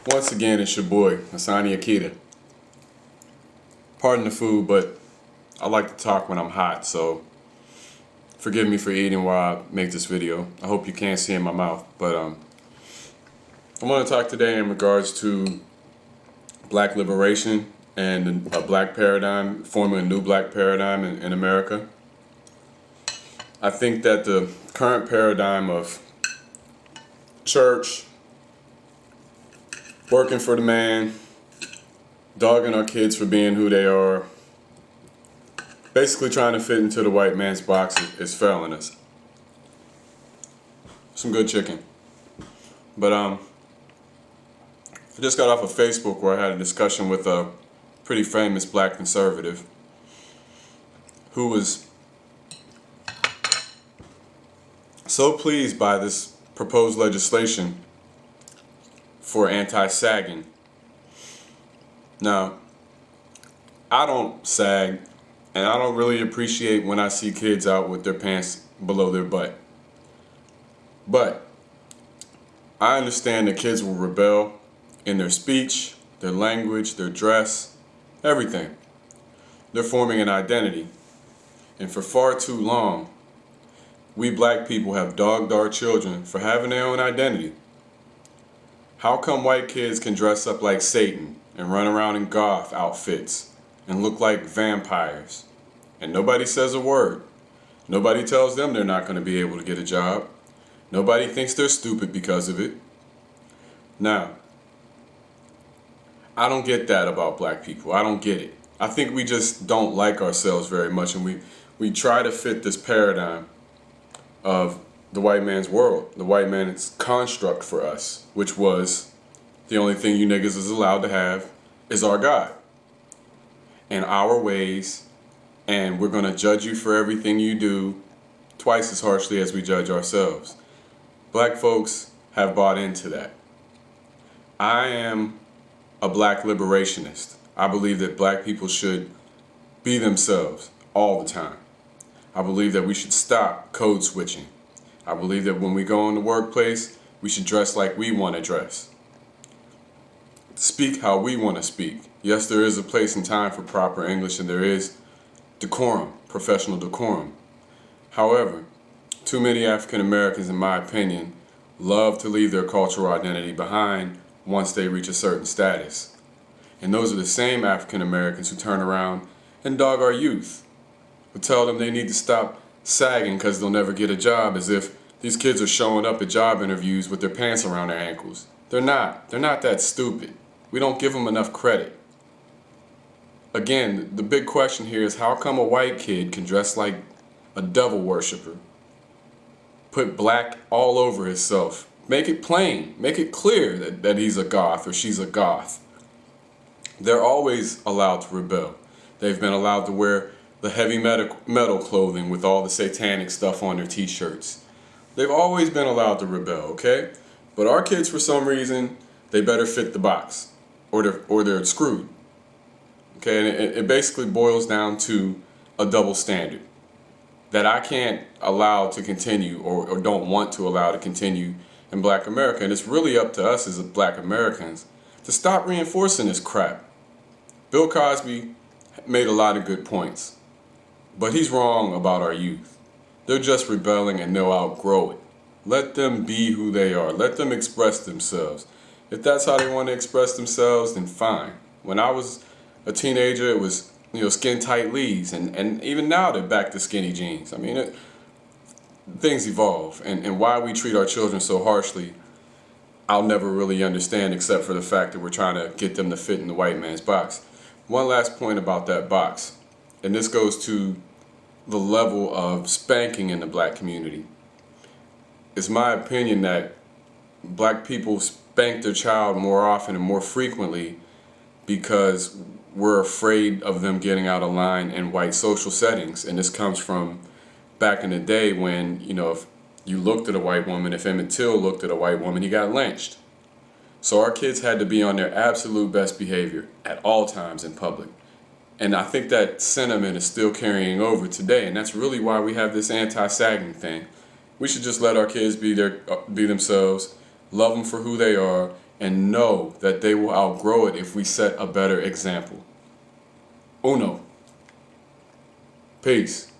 Once again, it's your boy, Asani Akita. Pardon the food, but I like to talk when I'm hot, so forgive me for eating while I make this video. I hope you can't see in my mouth, but I want to talk today in regards to black liberation and a black paradigm, forming a new black paradigm in America. I think that the current paradigm of church, working for the man, dogging our kids for being who they are, basically trying to fit into the white man's box is failing us. Some good chicken. But I just got off of Facebook where I had a discussion with a pretty famous black conservative who was so pleased by this proposed legislation for anti-sagging. Now, I don't sag, and I don't really appreciate when I see kids out with their pants below their butt. But I understand that kids will rebel in their speech, their language, their dress, everything. They're forming an identity. And for far too long, we black people have dogged our children for having their own identity. How come white kids can dress up like Satan and run around in goth outfits and look like vampires, and nobody says a word? Nobody tells them they're not going to be able to get a job. Nobody thinks they're stupid because of it. Now, I don't get that about black people. I don't get it. I think we just don't like ourselves very much, and we try to fit this paradigm of the white man's world, the white man's construct for us, which was the only thing you niggas is allowed to have is our God and our ways, and we're going to judge you for everything you do twice as harshly as we judge ourselves. Black folks have bought into that. I am a black liberationist. I believe that black people should be themselves all the time. I believe that we should stop code switching. I believe that when we go in the workplace, we should dress like we want to dress. Speak how we want to speak. Yes, there is a place and time for proper English, and there is decorum, professional decorum. However, too many African Americans, in my opinion, love to leave their cultural identity behind once they reach a certain status. And those are the same African Americans who turn around and dog our youth, who tell them they need to stop sagging because they'll never get a job, as if these kids are showing up at job interviews with their pants around their ankles. They're not. They're not that stupid. We don't give them enough credit. Again, the big question here is how come a white kid can dress like a devil worshiper, put black all over himself, make it plain, make it clear that he's a goth or she's a goth. They're always allowed to rebel. They've been allowed to wear the heavy metal clothing with all the satanic stuff on their t-shirts. They've always been allowed to rebel, okay? But our kids, for some reason, they better fit the box, or they're screwed. Okay, and it basically boils down to a double standard that I can't allow to continue, or don't want to allow to continue in black America. And it's really up to us as black Americans to stop reinforcing this crap. Bill Cosby made a lot of good points, but he's wrong about our youth. They're just rebelling and they'll outgrow it. Let them be who they are. Let them express themselves. If that's how they want to express themselves, then fine. When I was a teenager, it was skin tight leaves, and even now they're back to skinny jeans. I mean, things evolve, and why we treat our children so harshly, I'll never really understand, except for the fact that we're trying to get them to fit in the white man's box. One last point about that box, and this goes to the level of spanking in the black community. It's my opinion that black people spank their child more often and more frequently because we're afraid of them getting out of line in white social settings. And this comes from back in the day when, if you looked at a white woman, if Emmett Till looked at a white woman, he got lynched. So our kids had to be on their absolute best behavior at all times in public. And I think that sentiment is still carrying over today, and that's really why we have this anti-sagging thing. We should just let our kids be themselves, love them for who they are, and know that they will outgrow it if we set a better example. Uno. Peace.